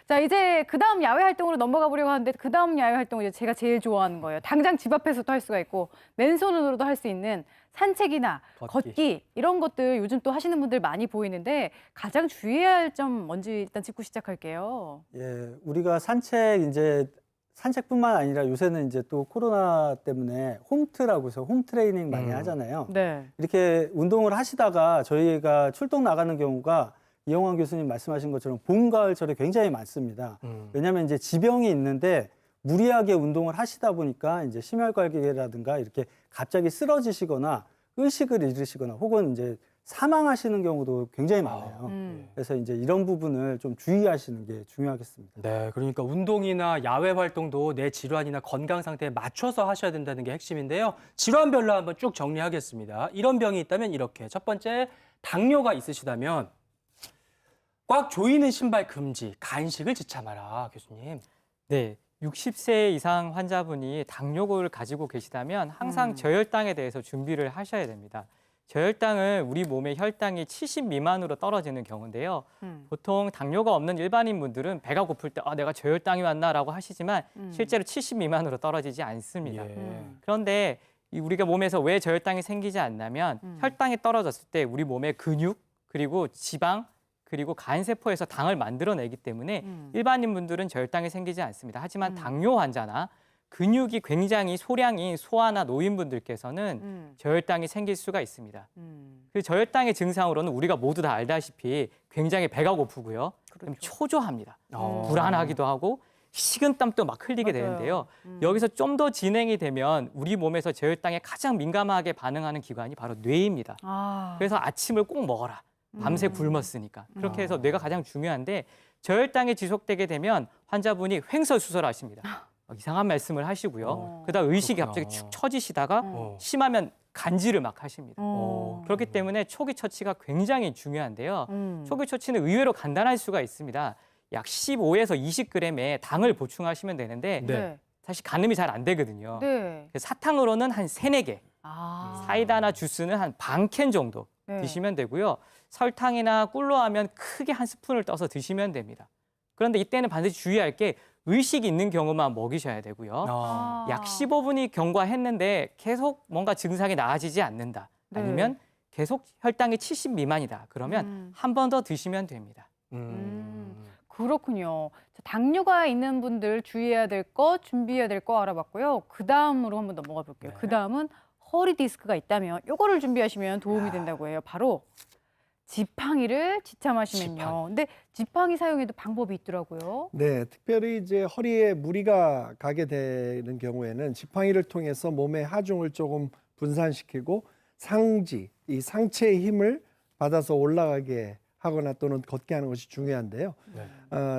자, 이제 그다음 야외 활동으로 넘어가 보려고 하는데 그다음 야외 활동은 이제 제가 제일 좋아하는 거예요. 당장 집 앞에서도 할 수가 있고 맨손으로도 할 수 있는 산책이나 걷기 이런 것들 요즘 또 하시는 분들 많이 보이는데 가장 주의해야 할 점 뭔지 일단 짚고 시작할게요. 예, 우리가 산책뿐만 아니라 요새는 이제 또 코로나 때문에 홈트라고 해서 홈 트레이닝 많이 하잖아요. 네. 이렇게 운동을 하시다가 저희가 출동 나가는 경우가 이영환 교수님 말씀하신 것처럼 봄, 가을철에 굉장히 많습니다. 왜냐하면 이제 지병이 있는데 무리하게 운동을 하시다 보니까 이제 심혈관계라든가 이렇게 갑자기 쓰러지시거나 의식을 잃으시거나 혹은 이제 사망하시는 경우도 굉장히 많아요. 그래서 이제 이런 부분을 좀 주의하시는 게 중요하겠습니다. 네, 그러니까 운동이나 야외 활동도 내 질환이나 건강 상태에 맞춰서 하셔야 된다는 게 핵심인데요. 질환별로 한번 쭉 정리하겠습니다. 이런 병이 있다면 이렇게. 첫 번째, 당뇨가 있으시다면 꽉 조이는 신발 금지, 간식을 지참하라, 교수님. 네, 60세 이상 환자분이 당뇨를 가지고 계시다면 항상 저혈당에 대해서 준비를 하셔야 됩니다. 저혈당은 우리 몸의 혈당이 70 미만으로 떨어지는 경우인데요. 보통 당뇨가 없는 일반인 분들은 배가 고플 때 내가 저혈당이 왔나라고 하시지만 실제로 70 미만으로 떨어지지 않습니다. 그런데 우리가 몸에서 왜 저혈당이 생기지 않냐면 혈당이 떨어졌을 때 우리 몸의 근육 그리고 지방 그리고 간세포에서 당을 만들어내기 때문에 일반인 분들은 저혈당이 생기지 않습니다. 하지만 당뇨 환자나 근육이 굉장히 소량인 소아나 노인분들께서는 저혈당이 생길 수가 있습니다. 그 저혈당의 증상으로는 우리가 모두 다 알다시피 굉장히 배가 고프고요. 그럼 초조합니다. 불안하기도 하고 식은땀도 막 흘리게 맞아요. 되는데요. 여기서 좀 더 진행이 되면 우리 몸에서 저혈당에 가장 민감하게 반응하는 기관이 바로 뇌입니다. 그래서 아침을 꼭 먹어라. 밤새 굶었으니까. 그렇게 해서 뇌가 가장 중요한데 저혈당이 지속되게 되면 환자분이 횡설수설하십니다. 이상한 말씀을 하시고요. 그러다 의식이 갑자기 축 처지시다가 심하면 간질을 막 하십니다. 그렇기 때문에 초기 처치가 굉장히 중요한데요. 초기 처치는 의외로 간단할 수가 있습니다. 약 15에서 20g의 당을 보충하시면 되는데 네. 사실 가늠이 잘 안 되거든요. 네. 사탕으로는 한 3-4개, 사이다나 주스는 한 반 캔 정도 네. 드시면 되고요. 설탕이나 꿀로 하면 크게 한 스푼을 떠서 드시면 됩니다. 그런데 이때는 반드시 주의할 게 의식이 있는 경우만 먹이셔야 되고요. 약 15분이 경과했는데 계속 뭔가 증상이 나아지지 않는다. 네. 아니면 계속 혈당이 70 미만이다. 그러면 한 번 더 드시면 됩니다. 그렇군요. 자, 당뇨가 있는 분들 주의해야 될 거, 준비해야 될 거 알아봤고요. 그 다음으로 한번 넘어가 볼게요. 그 다음은 허리 디스크가 있다면 요거를 준비하시면 도움이 된다고 해요. 바로 지팡이를 지참하시면요. 근데 지팡이 사용에도 방법이 있더라고요. 네, 특별히 이제 허리에 무리가 가게 되는 경우에는 지팡이를 통해서 몸의 하중을 조금 분산시키고 이 상체의 힘을 받아서 올라가게 하거나 또는 걷게 하는 것이 중요한데요.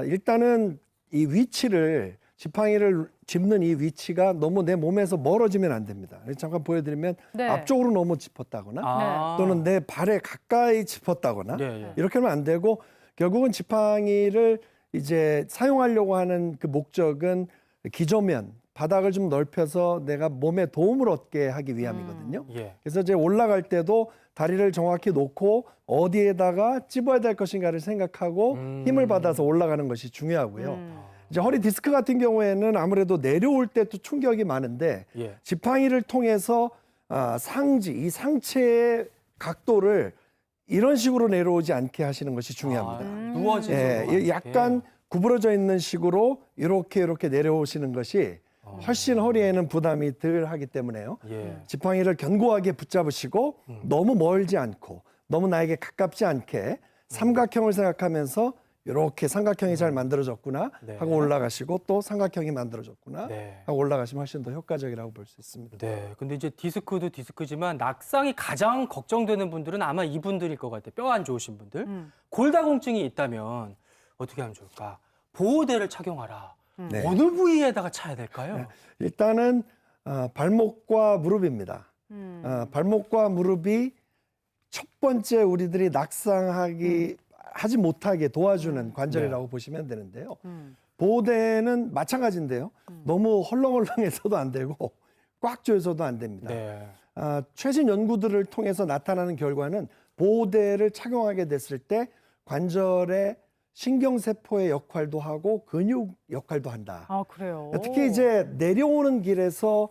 일단은 이 위치를 지팡이를 짚는 이 위치가 너무 내 몸에서 멀어지면 안 됩니다. 잠깐 보여드리면 네. 앞쪽으로 너무 짚었다거나 또는 내 발에 가까이 짚었다거나 이렇게 하면 안 되고 결국은 지팡이를 이제 사용하려고 하는 그 목적은 기저면, 바닥을 좀 넓혀서 내가 몸에 도움을 얻게 하기 위함이거든요. 그래서 이제 올라갈 때도 다리를 정확히 놓고 어디에다가 찝어야 될 것인가를 생각하고 힘을 받아서 올라가는 것이 중요하고요. 이제 허리 디스크 같은 경우에는 아무래도 내려올 때 또 충격이 많은데 지팡이를 통해서 이 상체의 각도를 이런 식으로 내려오지 않게 하시는 것이 중요합니다. 누워지는 약간 구부러져 있는 식으로 이렇게 내려오시는 것이 훨씬 허리에는 부담이 덜 하기 때문에요. 지팡이를 견고하게 붙잡으시고 너무 멀지 않고 너무 나에게 가깝지 않게 삼각형을 생각하면서 이렇게 삼각형이 잘 만들어졌구나 하고 올라가시고 또 삼각형이 만들어졌구나 하고 올라가시면 훨씬 더 효과적이라고 볼 수 있습니다. 네, 근데 이제 디스크도 디스크지만 낙상이 가장 걱정되는 분들은 아마 이분들일 것 같아요. 뼈 안 좋으신 분들. 골다공증이 있다면 어떻게 하면 좋을까? 보호대를 착용하라. 어느 부위에다가 차야 될까요? 일단은 발목과 무릎입니다. 발목과 무릎이 첫 번째 우리들이 하지 못하게 도와주는 관절이라고 보시면 되는데요. 보호대는 마찬가지인데요. 너무 헐렁헐렁해서도 안 되고 꽉 조여서도 안 됩니다. 최신 연구들을 통해서 나타나는 결과는 보호대를 착용하게 됐을 때 관절의 신경세포의 역할도 하고 근육 역할도 한다. 아, 그래요. 특히 이제 내려오는 길에서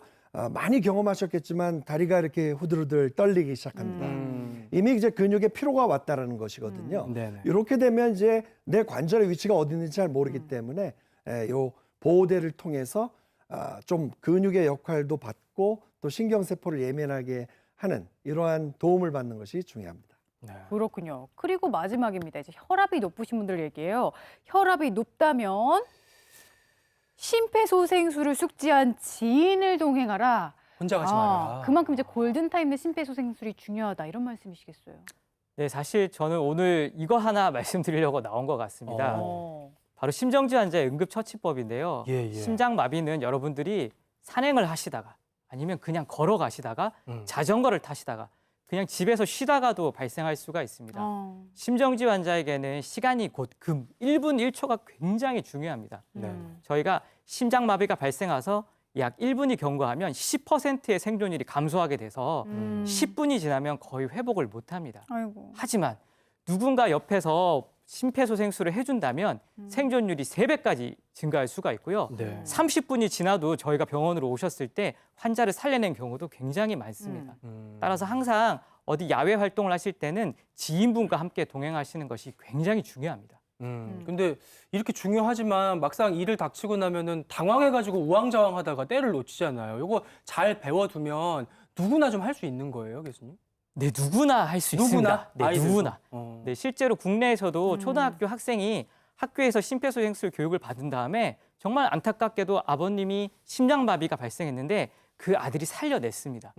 많이 경험하셨겠지만 다리가 이렇게 후들후들 떨리기 시작합니다. 이미 이제 근육에 피로가 왔다라는 것이거든요. 네네. 이렇게 되면 이제 내 관절의 위치가 어디 있는지 잘 모르기 때문에 요 보호대를 통해서 좀 근육의 역할도 받고 또 신경세포를 예민하게 하는 이러한 도움을 받는 것이 중요합니다. 네. 그렇군요. 그리고 마지막입니다. 이제 혈압이 높으신 분들 얘기해요. 혈압이 높다면 심폐소생술을 숙지한 지인을 동행하라. 혼자 가지 마라. 그만큼 이제 골든타임에 심폐소생술이 중요하다. 이런 말씀이시겠어요? 네, 사실 저는 오늘 이거 하나 말씀드리려고 나온 것 같습니다. 바로 심정지 환자의 응급처치법인데요. 예, 예. 심장마비는 여러분들이 산행을 하시다가 아니면 그냥 걸어가시다가 자전거를 타시다가 그냥 집에서 쉬다가도 발생할 수가 있습니다. 심정지 환자에게는 시간이 곧 금, 1분 1초가 굉장히 중요합니다. 네. 저희가 심장마비가 발생해서 약 1분이 경과하면 10%의 생존율이 감소하게 돼서 10분이 지나면 거의 회복을 못합니다. 아이고. 하지만 누군가 옆에서 심폐소생술을 해준다면 생존율이 3배까지 증가할 수가 있고요. 네. 30분이 지나도 저희가 병원으로 오셨을 때 환자를 살려낸 경우도 굉장히 많습니다. 따라서 항상 어디 야외 활동을 하실 때는 지인분과 함께 동행하시는 것이 굉장히 중요합니다. 근데 이렇게 중요하지만 막상 일을 닥치고 나면은 당황해가지고 우왕좌왕하다가 때를 놓치잖아요. 이거 잘 배워두면 누구나 좀 할 수 있는 거예요, 교수님? 네, 누구나 할 수 누구나? 있습니다. 네, 아이들도? 누구나. 네, 실제로 국내에서도 초등학교 학생이 학교에서 심폐소생술 교육을 받은 다음에 정말 안타깝게도 아버님이 심장마비가 발생했는데 그 아들이 살려냈습니다.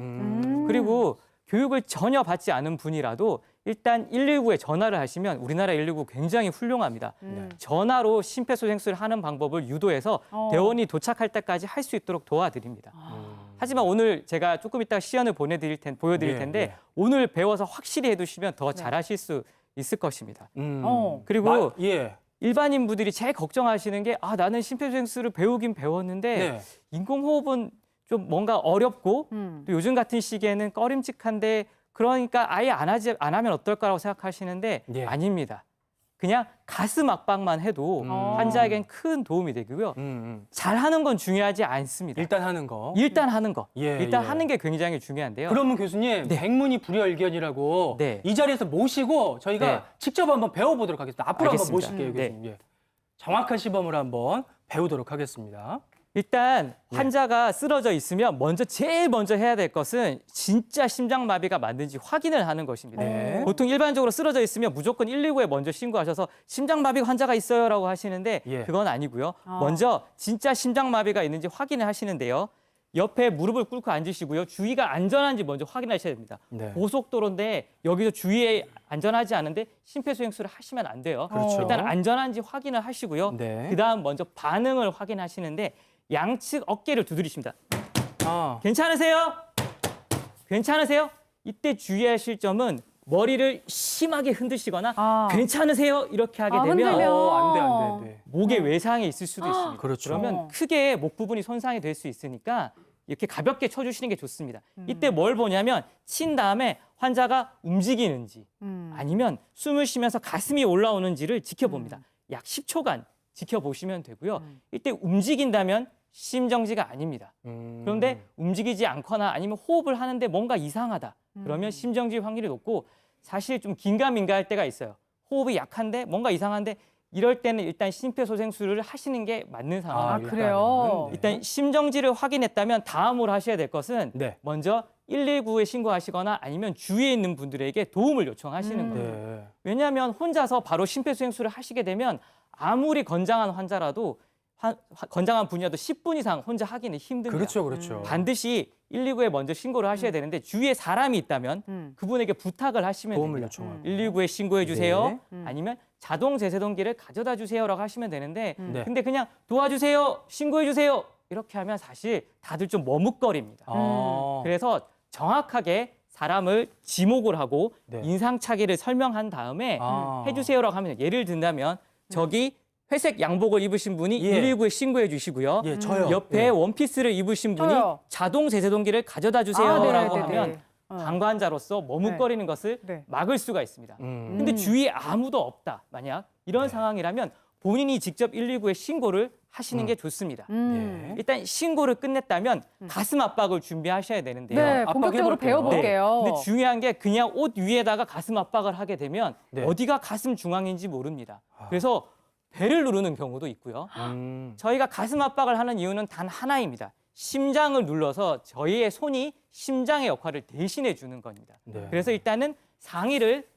그리고 교육을 전혀 받지 않은 분이라도 일단 119에 전화를 하시면 우리나라 119 굉장히 훌륭합니다. 전화로 심폐소생술을 하는 방법을 유도해서 대원이 도착할 때까지 할 수 있도록 도와드립니다. 하지만 오늘 제가 조금 이따 시연을 보여드릴 텐데 예. 오늘 배워서 확실히 해두시면 더 잘하실 수 있을 것입니다. 그리고 예. 일반인 분들이 제일 걱정하시는 게 나는 심폐소생술을 배우긴 배웠는데 네. 인공호흡은 좀 뭔가 어렵고 또 요즘 같은 시기에는 꺼림칙한데 그러니까 아예 안 하면 어떨까라고 생각하시는데 예. 아닙니다. 그냥 가슴 압박만 해도 환자에겐 큰 도움이 되고요. 잘하는 건 중요하지 않습니다. 일단 하는 거. 일단 하는 거. 예, 일단 예. 하는 게 굉장히 중요한데요. 그러면 교수님, 백문이 불여일견이라고 네. 이 자리에서 모시고 저희가 네. 직접 한번 배워보도록 하겠습니다. 앞으로 알겠습니다. 한번 모실게요, 네. 교수님. 예. 정확한 시범을 한번 배우도록 하겠습니다. 일단 환자가 쓰러져 있으면 제일 먼저 해야 될 것은 진짜 심장마비가 맞는지 확인을 하는 것입니다. 네. 보통 일반적으로 쓰러져 있으면 무조건 119에 먼저 신고하셔서 심장마비 환자가 있어요라고 하시는데 예. 그건 아니고요. 먼저 진짜 심장마비가 있는지 확인을 하시는데요. 옆에 무릎을 꿇고 앉으시고요. 주위가 안전한지 먼저 확인하셔야 됩니다. 네. 고속도로인데 여기서 주위에 안전하지 않은데 심폐소생술을 하시면 안 돼요. 그렇죠. 일단 안전한지 확인을 하시고요. 네. 그다음 먼저 반응을 확인하시는데 양측 어깨를 두드리십니다. 아. 괜찮으세요? 괜찮으세요? 이때 주의하실 점은 머리를 심하게 흔드시거나 괜찮으세요? 이렇게 하게 되면 흔들면. 안 돼. 목에 외상이 있을 수도 있습니다. 그렇죠. 그러면 크게 목 부분이 손상이 될 수 있으니까 이렇게 가볍게 쳐주시는 게 좋습니다. 이때 뭘 보냐면 친 다음에 환자가 움직이는지 아니면 숨을 쉬면서 가슴이 올라오는지를 지켜봅니다. 약 10초간 지켜보시면 되고요. 이때 움직인다면 심정지가 아닙니다. 그런데 움직이지 않거나 아니면 호흡을 하는데 뭔가 이상하다. 그러면 심정지 확률이 높고 사실 좀 긴가민가할 때가 있어요. 호흡이 약한데 뭔가 이상한데 이럴 때는 일단 심폐소생술을 하시는 게 맞는 상황입니다. 그래요? 일단 심정지를 확인했다면 다음으로 하셔야 될 것은 네. 먼저 119에 신고하시거나 아니면 주위에 있는 분들에게 도움을 요청하시는 거예요. 네. 왜냐하면 혼자서 바로 심폐소생술을 하시게 되면 아무리 건장한 환자라도 건장한 분이라도 10분 이상 혼자 하기는 힘듭니다. 그렇죠. 반드시 119에 먼저 신고를 하셔야 되는데 주위에 사람이 있다면 그분에게 부탁을 하시면 도움을 됩니다. 요청하고. 119에 신고해 주세요. 네. 아니면 자동 제세동기를 가져다 주세요라고 하시면 되는데 네. 근데 그냥 도와주세요, 신고해 주세요 이렇게 하면 사실 다들 좀 머뭇거립니다. 그래서 정확하게 사람을 지목을 하고 네. 인상착의를 설명한 다음에 아. 해주세요라고 하면 예를 든다면 저기 회색 양복을 입으신 분이 예. 119에 신고해 주시고요. 예, 저요. 옆에 예. 원피스를 입으신 분이 저요. 자동 제세동기를 가져다 주세요라고 하면 방관자로서 머뭇거리는 것을 네. 막을 수가 있습니다. 근데 주위에 아무도 없다. 만약 이런 상황이라면 본인이 직접 119에 신고를 하시는 게 좋습니다. 네. 일단 신고를 끝냈다면 가슴 압박을 준비하셔야 되는데요. 네, 본격적으로 압박해볼게요. 배워볼게요. 근데 중요한 게 그냥 옷 위에다가 가슴 압박을 하게 되면 네. 어디가 가슴 중앙인지 모릅니다. 그래서 배를 누르는 경우도 있고요. 저희가 가슴 압박을 하는 이유는 단 하나입니다. 심장을 눌러서 저희의 손이 심장의 역할을 대신해 주는 겁니다. 네. 그래서 일단은 상의를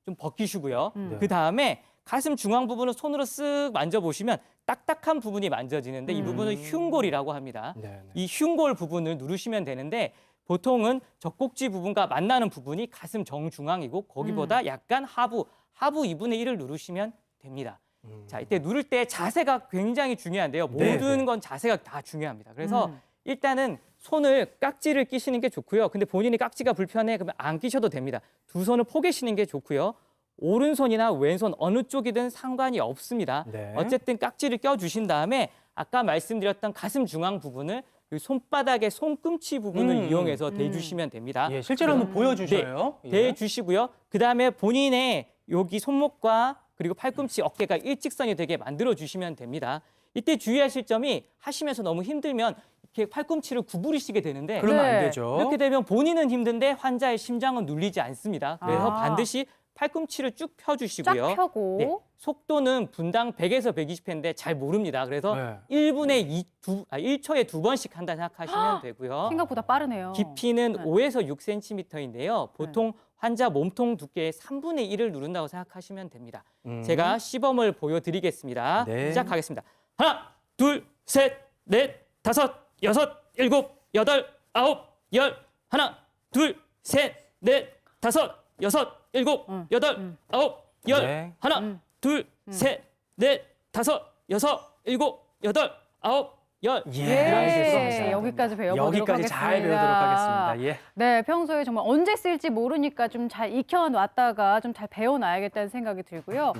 좀 벗기시고요. 그 다음에 가슴 중앙 부분을 손으로 쓱 만져보시면 딱딱한 부분이 만져지는데 이 부분을 흉골이라고 합니다. 네, 네. 이 흉골 부분을 누르시면 되는데 보통은 젖꼭지 부분과 만나는 부분이 가슴 정중앙이고 거기보다 약간 하부 2분의 1을 누르시면 됩니다. 자, 이때 누를 때 자세가 굉장히 중요한데요. 네, 모든 네. 건 자세가 다 중요합니다. 그래서 일단은 손을 깍지를 끼시는 게 좋고요. 근데 본인이 깍지가 불편해 그러면 안 끼셔도 됩니다. 두 손을 포개시는 게 좋고요. 오른손이나 왼손 어느 쪽이든 상관이 없습니다. 네. 어쨌든 깍지를 껴주신 다음에 아까 말씀드렸던 가슴 중앙 부분을 이 손바닥의 손꿈치 부분을 이용해서 대주시면 됩니다. 예, 실제로 한번 보여주셔요. 예. 대주시고요. 그다음에 본인의 여기 손목과 그리고 팔꿈치, 어깨가 일직선이 되게 만들어주시면 됩니다. 이때 주의하실 점이 하시면서 너무 힘들면 이렇게 팔꿈치를 구부리시게 되는데 그러면 네. 안 되죠. 이렇게 되면 본인은 힘든데 환자의 심장은 눌리지 않습니다. 그래서 아. 반드시 팔꿈치를 쭉 쫙 펴주시고요. 펴고. 네, 속도는 분당 100에서 120회인데 잘 모릅니다. 그래서 네. 1초에 2번씩 한다 생각하시면 되고요. 생각보다 빠르네요. 깊이는 네. 5에서 6cm인데요. 보통 환자 몸통 두께의 3분의 1을 누른다고 생각하시면 됩니다. 제가 시범을 보여드리겠습니다. 네. 시작하겠습니다. 하나, 둘, 셋, 넷, 다섯, 여섯, 일곱, 여덟, 아홉, 열. 하나, 둘, 셋, 넷, 다섯, 여섯, 일곱, 여덟, 아홉, 열. 네. 하나, 둘, 셋, 넷, 다섯, 여섯, 일곱, 여덟, 아홉, 열. 예, 여기까지 배워보도록 여기까지 하겠습니다. 잘 배우도록 하겠습니다. 예. 네, 평소에 정말 언제 쓸지 모르니까 좀 잘 익혀놨다가 좀 잘 배워놔야겠다는 생각이 들고요.